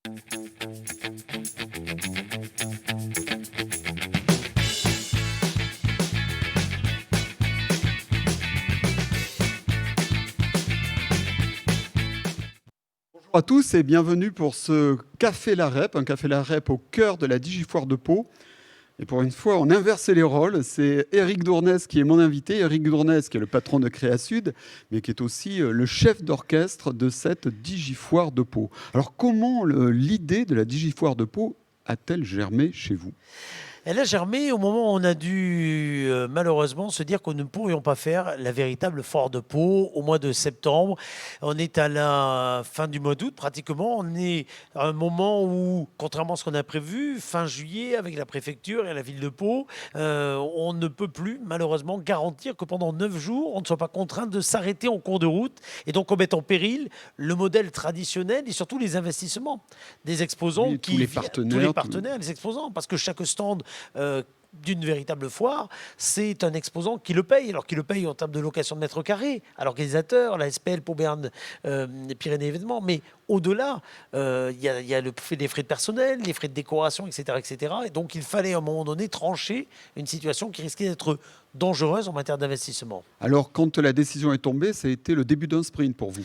Bonjour à tous et bienvenue pour ce Café La Rep, un Café La Rep au cœur de la Digifoire de Pau. Et pour une fois, on inversait les rôles. C'est Éric Dournès qui est mon invité. Éric Dournès qui est le patron de Créasud, mais qui est aussi le chef d'orchestre de cette Digifoire de Pau. Alors comment l'idée de la Digifoire de Pau a-t-elle germé chez vous ? Elle a germé au moment où on a dû malheureusement se dire que nous ne pourrions pas faire la véritable foire de Pau au mois de septembre. On est à la fin du mois d'août pratiquement. On est à un moment où, contrairement à ce qu'on a prévu, fin juillet avec la préfecture et la ville de Pau, on ne peut plus malheureusement garantir que pendant 9 jours, on ne soit pas contraint de s'arrêter en cours de route. Et donc on met en péril le modèle traditionnel et surtout les investissements des exposants, Oui, tous les partenaires, les exposants, parce que chaque stand d'une véritable foire, c'est un exposant qui le paye, alors qu'il le paye en termes de location de mètres carrés, à l'organisateur, la SPL Pau Béarn Pyrénées événements, mais au-delà, il y a les frais de personnel, les frais de décoration, etc., etc. Et donc il fallait à un moment donné trancher une situation qui risquait d'être dangereuse en matière d'investissement. Alors quand la décision est tombée, ça a été le début d'un sprint pour vous.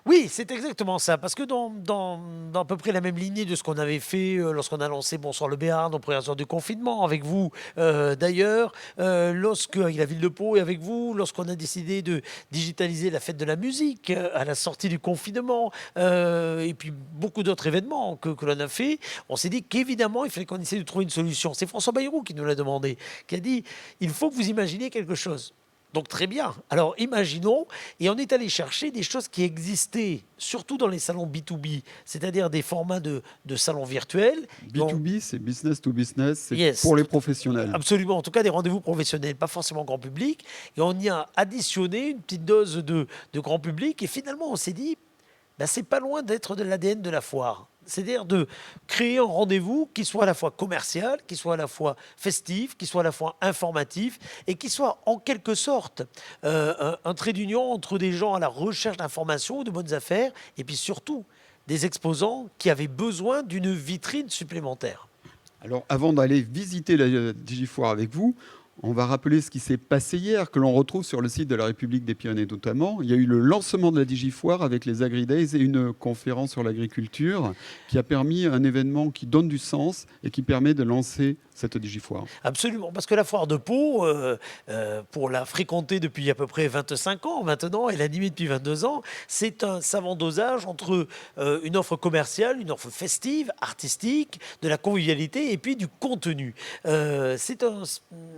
Oui, c'est exactement ça. Parce que dans à peu près la même lignée de ce qu'on avait fait lorsqu'on a lancé Bonsoir le Béarn en première heure du confinement, avec vous d'ailleurs, avec la ville de Pau et avec vous, lorsqu'on a décidé de digitaliser la fête de la musique à la sortie du confinement, et puis beaucoup d'autres événements que l'on a fait, on s'est dit qu'évidemment, il fallait qu'on essaie de trouver une solution. C'est François Bayrou qui nous l'a demandé, qui a dit « il faut que vous imaginiez quelque chose ». Donc très bien. Alors imaginons, et on est allé chercher des choses qui existaient, surtout dans les salons B2B, c'est-à-dire des formats de salons virtuels. B2B, c'est business to business, c'est Yes, pour les professionnels. Absolument, en tout cas des rendez-vous professionnels, pas forcément grand public. Et on y a additionné une petite dose de grand public. Et finalement, on s'est dit, ben, c'est pas loin d'être de l'ADN de la foire. C'est-à-dire de créer un rendez-vous qui soit à la fois commercial, qui soit à la fois festif, qui soit à la fois informatif et qui soit en quelque sorte un trait d'union entre des gens à la recherche d'informations ou de bonnes affaires et puis surtout des exposants qui avaient besoin d'une vitrine supplémentaire. Alors, avant d'aller visiter la Digifoire avec vous, on va rappeler ce qui s'est passé hier, que l'on retrouve sur le site de la République des Pyrénées notamment. Il y a eu le lancement de la Digifoire avec les AgriDays et une conférence sur l'agriculture qui a permis un événement qui donne du sens et qui permet de lancer cette Digifoire. Absolument, parce que la foire de Pau, pour la fréquenter depuis à peu près 25 ans maintenant et l'animer depuis 22 ans, c'est un savant dosage entre une offre commerciale, une offre festive, artistique, de la convivialité et puis du contenu. C'est un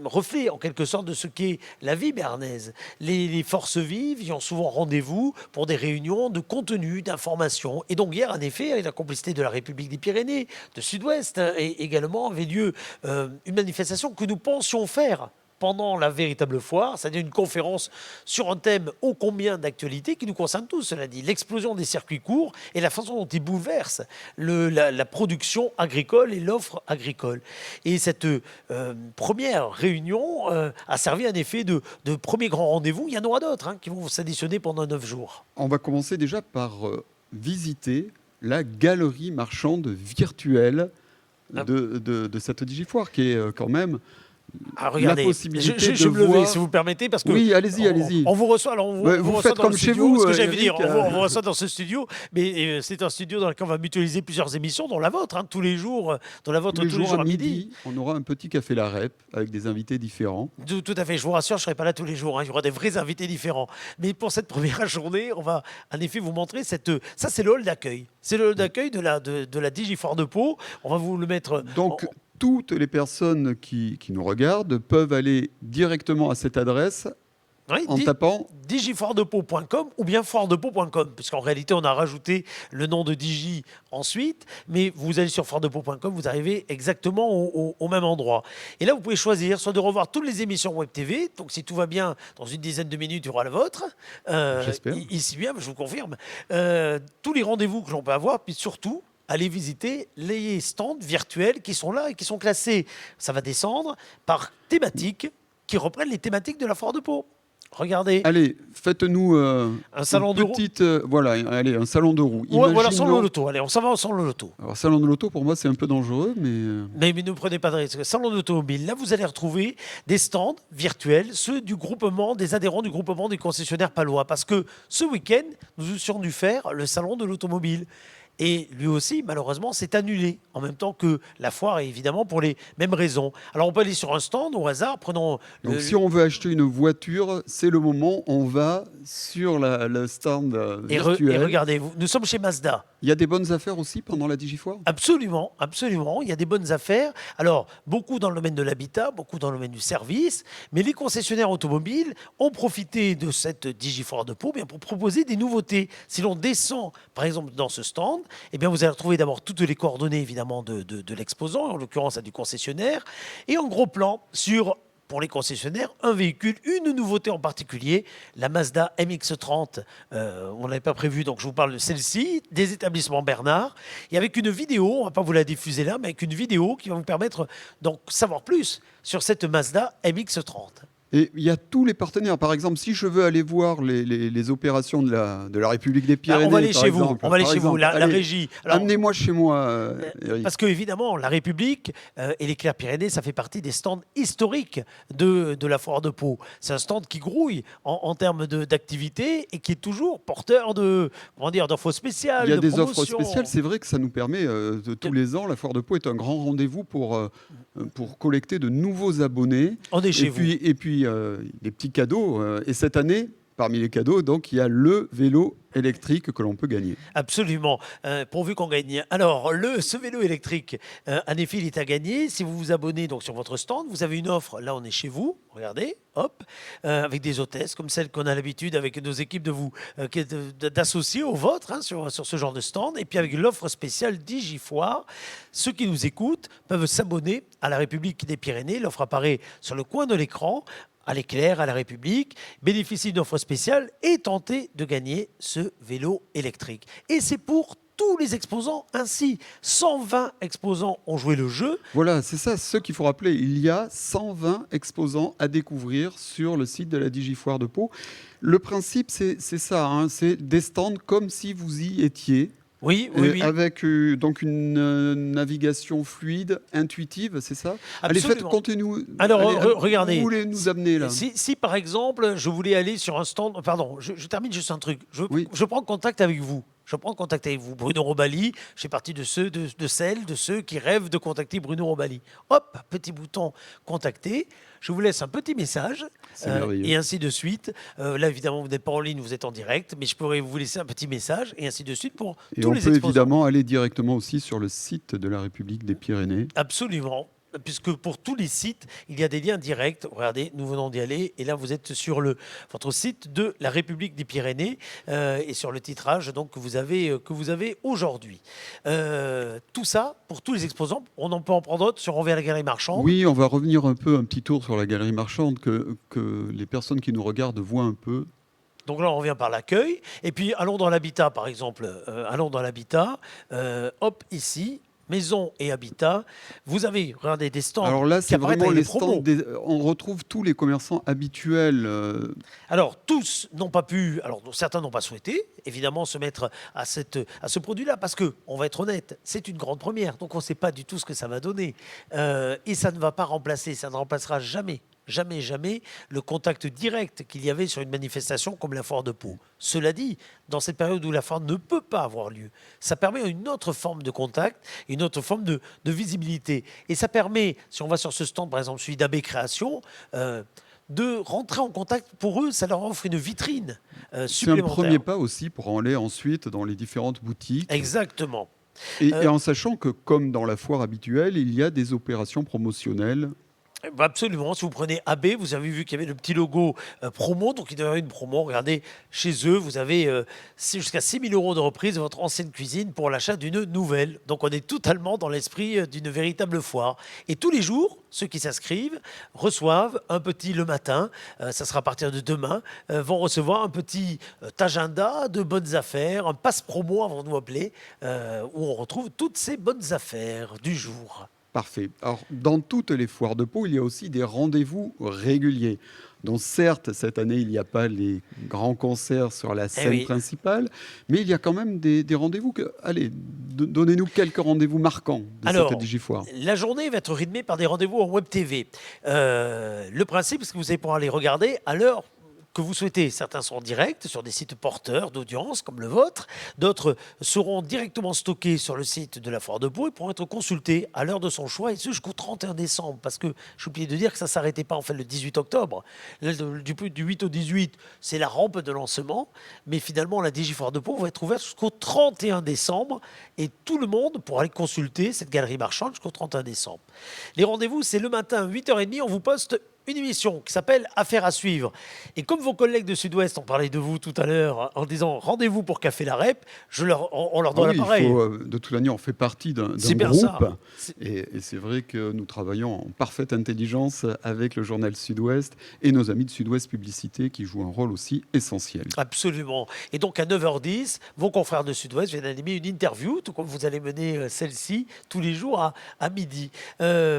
reflet en quelque sorte de ce qu'est la vie béarnaise. Les forces vives y ont souvent rendez-vous pour des réunions de contenu, d'information. Et donc hier, en effet, avec la complicité de la République des Pyrénées, de Sud-Ouest, et également avait lieu une manifestation que nous pensions faire pendant la véritable foire, c'est-à-dire une conférence sur un thème ô combien d'actualité qui nous concerne tous, cela dit, l'explosion des circuits courts et la façon dont ils bouleversent la production agricole et l'offre agricole. Et cette première réunion a servi en effet de premier grand rendez-vous. Il y en aura d'autres qui vont s'additionner pendant 9 jours. On va commencer déjà par visiter la galerie marchande virtuelle de cette Digifoire, qui est quand même regardez, la possibilité je de me voir... levais, si vous permettez, parce que oui, allez-y. On vous reçoit, alors vous reçoit faites dans comme le chez studio, vous, ce que j'avais Eric, dire. On vous reçoit dans ce studio, mais c'est un studio dans lequel on va mutualiser plusieurs émissions, dont la vôtre, tous les jours, dont la vôtre tous les jours à midi. On aura un petit café La Rep avec des invités différents. Tout à fait, je vous rassure, je ne serai pas là tous les jours. Il y aura des vrais invités différents. Mais pour cette première journée, on va en effet vous montrer ça, c'est le hall d'accueil. C'est le hall d'accueil de la Digifoire de Pau. On va vous le mettre... Donc, toutes les personnes qui nous regardent peuvent aller directement à cette adresse en tapant digifoiredepau.com ou bien foiredepau.com, puisqu'en réalité, on a rajouté le nom de Digi ensuite, mais vous allez sur foiredepau.com, vous arrivez exactement au même endroit. Et là, vous pouvez choisir soit de revoir toutes les émissions Web TV, donc si tout va bien, dans une dizaine de minutes, il y aura la vôtre. J'espère. Ici bien, je vous confirme. Tous les rendez-vous que l'on peut avoir, puis surtout, allez visiter les stands virtuels qui sont là et qui sont classés, ça va descendre, par thématiques qui reprennent les thématiques de la foire de Pau. Regardez, Allez, faites-nous un salon une de roue. petite, voilà, allez, un salon de roue. Ouais, voilà, sans le Imaginons. loto. Allez, on s'en va sans le loto. Alors, salon de l'auto, pour moi, c'est un peu dangereux, mais Mais ne prenez pas de risque. Salon d'automobile, là, vous allez retrouver des stands virtuels, ceux du groupement, des adhérents du groupement des concessionnaires palois. Parce que ce week-end, nous étions dû faire le salon de l'automobile. Et lui aussi, malheureusement, s'est annulé, en même temps que la foire, et évidemment, pour les mêmes raisons. Alors, on peut aller sur un stand au hasard, prenons donc si on veut acheter une voiture, c'est le moment. On va sur le stand et virtuel. regardez, nous sommes chez Mazda. Il y a des bonnes affaires aussi pendant la Digifoire. Absolument, absolument. Il y a des bonnes affaires. Alors, beaucoup dans le domaine de l'habitat, beaucoup dans le domaine du service, mais les concessionnaires automobiles ont profité de cette Digifoire de Pau pour proposer des nouveautés. Si l'on descend, par exemple, dans ce stand, eh bien, vous allez retrouver d'abord toutes les coordonnées, évidemment, de l'exposant, en l'occurrence, à du concessionnaire, et en gros plan sur pour les concessionnaires, un véhicule, une nouveauté en particulier, la Mazda MX-30. On ne l'avait pas prévu, donc je vous parle de celle-ci, des établissements Bernard. Et avec une vidéo, on ne va pas vous la diffuser là, mais avec une vidéo qui va vous permettre d'en savoir plus sur cette Mazda MX-30. Et il y a tous les partenaires. Par exemple, si je veux aller voir les opérations de la République des Pyrénées, On va aller par chez vous, exemple, on va aller par chez vous, exemple, la allez, régie. Alors, amenez-moi chez moi, Eric. parce que évidemment, la République et les Clairs-Pyrénées, ça fait partie des stands historiques de la foire de Pau. C'est un stand qui grouille en termes d'activité et qui est toujours porteur de, comment dire, d'offres spéciales. Il y a de des offres promotions. spéciales. C'est vrai que ça nous permet de tous les ans. La foire de Pau est un grand rendez-vous pour collecter de nouveaux abonnés. On est chez Et vous. puis des petits cadeaux. Et cette année, parmi les cadeaux, donc il y a le vélo électrique que l'on peut gagner. Absolument, pourvu qu'on gagne. Alors, ce vélo électrique, en effet, il est à gagner. Si vous vous abonnez donc sur votre stand, vous avez une offre. Là, on est chez vous. Regardez, hop, avec des hôtesses comme celles qu'on a l'habitude avec nos équipes d'associer au vôtre sur ce genre de stand. Et puis avec l'offre spéciale Digifoire, ceux qui nous écoutent peuvent s'abonner à la République des Pyrénées. L'offre apparaît sur le coin de l'écran. À l'éclair, à la République, bénéficier d'une offre spéciale et tenter de gagner ce vélo électrique. Et c'est pour tous les exposants ainsi. 120 exposants ont joué le jeu. Voilà, c'est ça ce qu'il faut rappeler. Il y a 120 exposants à découvrir sur le site de la Digifoire de Pau. Le principe, c'est ça, hein, c'est des stands comme si vous y étiez. Oui, oui, oui. Avec donc une navigation fluide, intuitive, c'est ça? Allez, Absolument. contez-nous. Alors, Allez, regardez. Où voulez nous amener là? Si, par exemple, je voulais aller sur un stand... Pardon, je termine juste un truc. Oui. Je prends contact avec vous. Bruno Robali. Je fais partie de ceux qui rêvent de contacter Bruno Robali. Hop, petit bouton contacter. Je vous laisse un petit message et ainsi de suite. Là, évidemment, vous n'êtes pas en ligne, vous êtes en direct, mais je pourrais vous laisser un petit message et ainsi de suite pour Et tous on les peut exposants. évidemment aller directement aussi sur le site de la République des Pyrénées. Absolument. Puisque pour tous les sites, il y a des liens directs. Regardez, nous venons d'y aller. Et là, vous êtes sur votre site de la République des Pyrénées et sur le titrage donc, que vous avez aujourd'hui. Tout ça, pour tous les exposants, on en peut en prendre d'autres sur Envers la Galerie Marchande. Oui, on va revenir un petit tour sur la Galerie Marchande, que les personnes qui nous regardent voient un peu. Donc là, on revient par l'accueil. Et puis, allons dans l'habitat, par exemple. Allons dans l'habitat. Hop, ici. Maison et habitat, vous avez regardez, des stands. Alors là, qui c'est apparaissent vraiment avec les des promos. stands. On retrouve tous les commerçants habituels. Alors, tous n'ont pas pu, alors certains n'ont pas souhaité, évidemment, se mettre à ce produit-là, parce que, on va être honnête, c'est une grande première, donc on ne sait pas du tout ce que ça va donner. Et ça ne va pas remplacer, ça ne remplacera jamais le contact direct qu'il y avait sur une manifestation comme la foire de Pau. Cela dit, dans cette période où la foire ne peut pas avoir lieu, ça permet une autre forme de contact, une autre forme de visibilité. Et ça permet, si on va sur ce stand, par exemple celui d'AB Création, de rentrer en contact. Pour eux, ça leur offre une vitrine supplémentaire. C'est un premier pas aussi pour aller ensuite dans les différentes boutiques. Exactement. Et en sachant que, comme dans la foire habituelle, il y a des opérations promotionnelles. Absolument. Si vous prenez AB, vous avez vu qu'il y avait le petit logo promo, donc il doit y avoir une promo. Regardez, chez eux, vous avez jusqu'à 6 000 € de reprise de votre ancienne cuisine pour l'achat d'une nouvelle. Donc on est totalement dans l'esprit d'une véritable foire. Et tous les jours, ceux qui s'inscrivent reçoivent un petit le matin, ça sera à partir de demain, vont recevoir un petit agenda de bonnes affaires, un passe promo avant de nous appeler, où on retrouve toutes ces bonnes affaires du jour. Parfait. Alors, dans toutes les foires de Pau, il y a aussi des rendez-vous réguliers. Donc certes, cette année, il n'y a pas les grands concerts sur la scène oui. principale, mais il y a quand même des rendez-vous. Allez, donnez-nous quelques rendez-vous marquants de cette Alors, Digifoire. la journée va être rythmée par des rendez-vous en Web TV. Le principe, c'est que vous allez pouvoir les regarder à l'heure que vous souhaitez. Certains sont en direct sur des sites porteurs d'audience comme le vôtre. D'autres seront directement stockés sur le site de la Foire de Pau et pourront être consultés à l'heure de son choix, et ce jusqu'au 31 décembre. Parce que j'ai oublié de dire que ça ne s'arrêtait pas en fait le 18 octobre. Là, du 8 au 18, c'est la rampe de lancement. Mais finalement, la Digifoire de Pau va être ouverte jusqu'au 31 décembre. Et tout le monde pourra aller consulter cette galerie marchande jusqu'au 31 décembre. Les rendez-vous, c'est le matin, 8h30. On vous poste une émission qui s'appelle Affaires à suivre. Et comme vos collègues de Sud-Ouest ont parlé de vous tout à l'heure en disant rendez-vous pour Café La Rep, on leur donne l'appareil. De toute manière, on fait partie d'un bien ça. groupe. Et c'est vrai que nous travaillons en parfaite intelligence avec le journal Sud-Ouest et nos amis de Sud-Ouest Publicité qui jouent un rôle aussi essentiel. Absolument. Et donc à 9h10, vos confrères de Sud-Ouest viennent animer une interview, tout comme vous allez mener celle-ci tous les jours à midi.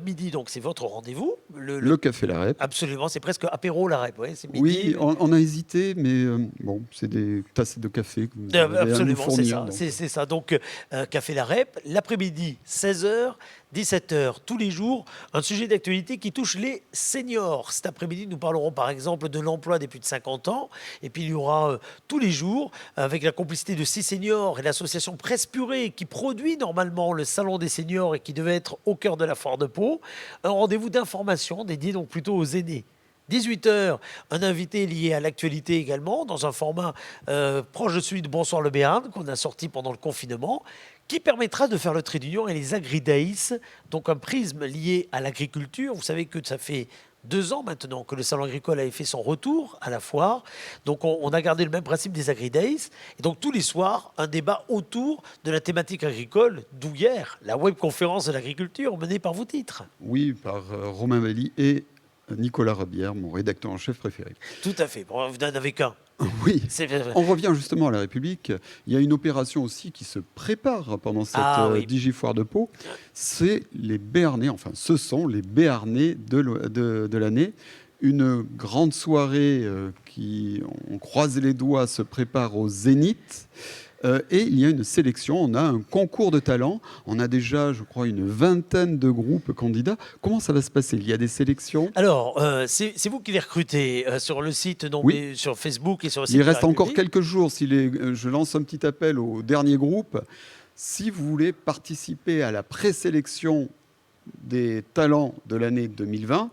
Midi, donc c'est votre rendez-vous. Le Café La Rep. Absolument, c'est presque apéro La Rep. Ouais, c'est midi. Oui, on a hésité, mais bon, c'est des tasses de café que vous avez à nous Absolument, fournir. c'est ça. Donc, Café La Rep, l'après-midi, 16h, 17h, tous les jours, un sujet d'actualité qui touche les seniors. Cet après-midi, nous parlerons par exemple de l'emploi des plus de 50 ans. Et puis, il y aura tous les jours, avec la complicité de 6 seniors et l'association Presse Purée, qui produit normalement le Salon des seniors et qui devait être au cœur de la Foire de Pau, un rendez-vous d'information dédié donc plutôt aux aînés. 18h, un invité lié à l'actualité également, dans un format proche de celui de Bonsoir le Béarn, qu'on a sorti pendant le confinement, qui permettra de faire le trait d'union et les Agri-Days, donc un prisme lié à l'agriculture. Vous savez que ça fait 2 ans maintenant que le salon agricole avait fait son retour à la foire. Donc on a gardé le même principe des Agri-Days. Et donc tous les soirs, un débat autour de la thématique agricole, d'où hier la web-conférence de l'agriculture menée par vos titres. Oui, par Romain Valli et Nicolas Rabière, mon rédacteur en chef préféré. Tout à fait. Bon, vous n'en avez qu'un. Oui, on revient justement à la République. Il y a une opération aussi qui se prépare pendant cette Digifoire de Pau. C'est les Béarnais, enfin ce sont les Béarnais de l'année. Une grande soirée qui, on croise les doigts, se prépare au Zénith. Et il y a une sélection, on a un concours de talents, on a déjà, je crois, une vingtaine de groupes candidats. Comment ça va se passer? Il y a des sélections? Alors, c'est vous qui les recrutez sur le site, donc, sur Facebook et sur le site. Il reste encore quelques jours. Je lance un petit appel au dernier groupe. Si vous voulez participer à la présélection des talents de l'année 2020,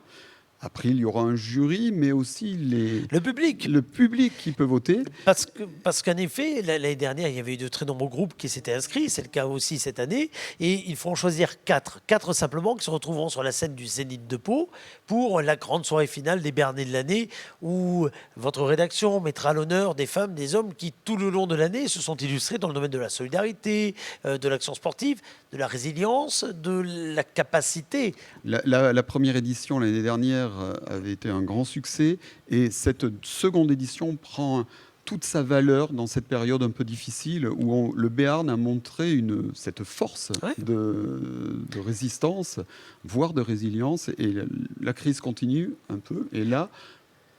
après, il y aura un jury, mais aussi le public qui peut voter. Parce qu'en effet, l'année dernière, il y avait eu de très nombreux groupes qui s'étaient inscrits. C'est le cas aussi cette année. Et il faut en choisir 4. 4 simplement qui se retrouveront sur la scène du Zénith de Pau pour la grande soirée finale des Béarnais de l'année, où votre rédaction mettra à l'honneur des femmes, des hommes qui, tout le long de l'année, se sont illustrés dans le domaine de la solidarité, de l'action sportive, de la résilience, de la capacité. La première édition, l'année dernière, avait été un grand succès et cette seconde édition prend toute sa valeur dans cette période un peu difficile où le Béarn a montré cette force de résistance, voire de résilience, et la crise continue un peu, et là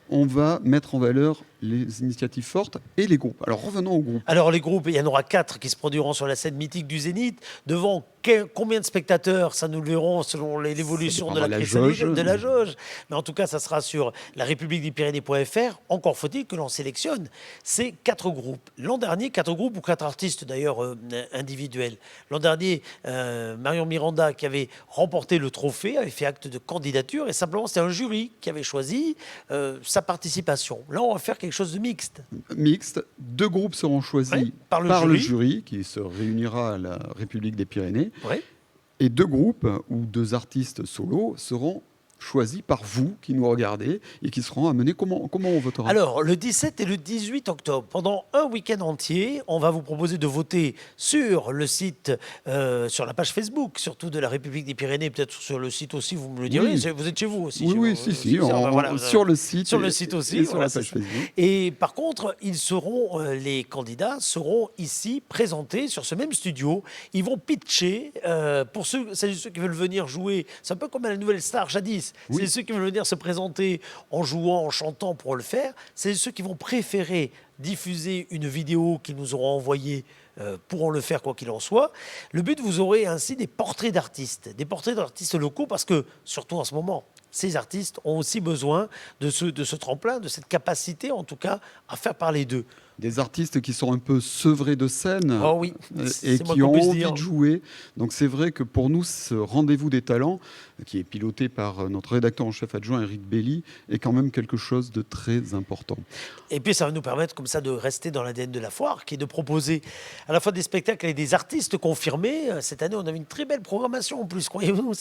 on va mettre en valeur les initiatives fortes et les groupes. Alors revenons aux groupes. Alors les groupes, il y en aura 4 qui se produiront sur la scène mythique du Zénith. Devant combien de spectateurs, ça nous le verrons selon l'évolution de la crise de la jauge. Mais en tout cas, ça sera sur la République des Pyrénées.fr. Encore faut-il que l'on sélectionne ces 4 groupes. L'an dernier, 4 groupes ou 4 artistes d'ailleurs individuels. L'an dernier, Marion Miranda, qui avait remporté le trophée, avait fait acte de candidature et simplement c'était un jury qui avait choisi sa participation. Là, on va faire quelque chose de mixte. Mixte. 2 groupes seront choisis par le jury qui se réunira à la République des Pyrénées. Et 2 groupes ou 2 artistes solos seront choisis par vous qui nous regardez et qui seront amenés. Comment on votera? Alors, le 17 et le 18 octobre, pendant un week-end entier, on va vous proposer de voter sur le site, sur la page Facebook, surtout de la République des Pyrénées, peut-être sur le site aussi, vous me le direz. Oui. Vous êtes chez vous aussi. Oui, si. Sur le site. Sur le site aussi. Et sur la page Facebook. Et par contre, les candidats seront ici présentés sur ce même studio. Ils vont pitcher pour ceux qui veulent venir jouer. C'est un peu comme à la Nouvelle Star jadis. artistes. Oui. C'est ceux qui veulent venir se présenter en jouant, en chantant pour le faire. C'est ceux qui vont préférer diffuser une vidéo qu'ils nous auront envoyée pourront le faire quoi qu'il en soit. Le but, vous aurez ainsi des portraits d'artistes locaux parce que, surtout en ce moment, ces artistes ont aussi besoin de ce tremplin, de cette capacité en tout cas à faire parler d'eux. Des artistes qui sont un peu sevrés de scène Oh oui, et c'est moins qui qu'on ont puisse envie dire. de jouer. Donc c'est vrai que pour nous, ce rendez-vous des talents, qui est piloté par notre rédacteur en chef adjoint Eric Belli, est quand même quelque chose de très important. Et puis ça va nous permettre comme ça de rester dans l'ADN de la foire, qui est de proposer à la fois des spectacles et des artistes confirmés. Cette année, on avait une très belle programmation en plus, croyez-vous.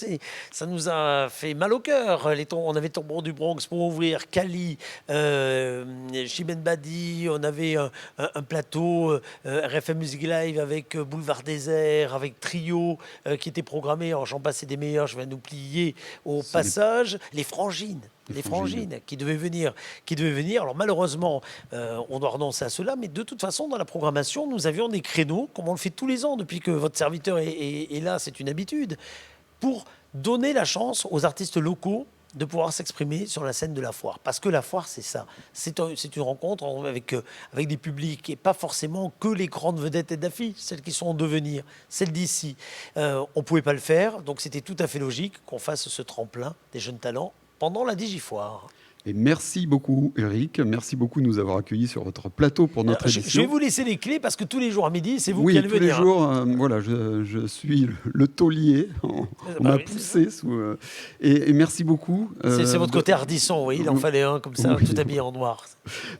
Ça nous a fait mal au cœur. On avait Tambour du Bronx pour ouvrir, Kali, Chimène Badi, on avait un plateau RFM Music Live avec Boulevard Désert, avec Trio qui était programmé. Alors j'en passe des meilleurs, je vais nous plier au passage. Les Frangines. Les Frangines qui devaient venir. Alors malheureusement, on doit renoncer à cela, mais de toute façon, dans la programmation, nous avions des créneaux, comme on le fait tous les ans depuis que votre serviteur est là, c'est une habitude, pour donner la chance aux artistes locaux de pouvoir s'exprimer sur la scène de la foire. Parce que la foire, c'est ça. C'est une rencontre avec des publics et pas forcément que les grandes vedettes et d'affiches, celles qui sont en devenir, celles d'ici. On ne pouvait pas le faire, donc c'était tout à fait logique qu'on fasse ce tremplin des jeunes talents pendant la Digifoire. Et merci beaucoup, Eric. Merci beaucoup de nous avoir accueillis sur votre plateau pour notre émission. Je vais vous laisser les clés parce que tous les jours à midi, c'est vous oui, qui allez venir. Oui, tous les jours, voilà, je suis le taulier. On m'a poussé. Et merci beaucoup. C'est votre côté hardisson, oui. Il en fallait un comme ça, tout habillé en noir.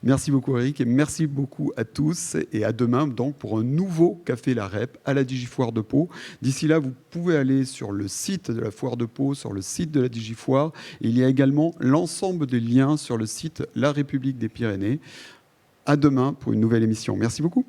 Merci beaucoup, Eric. Et merci beaucoup à tous. Et à demain, donc, pour un nouveau Café La Rep à la Digifoire de Pau. D'ici là, vous pouvez aller sur le site de la Foire de Pau, sur le site de la Digifoire. Et il y a également l'ensemble des liens sur le site La République des Pyrénées. À demain pour une nouvelle émission. Merci beaucoup.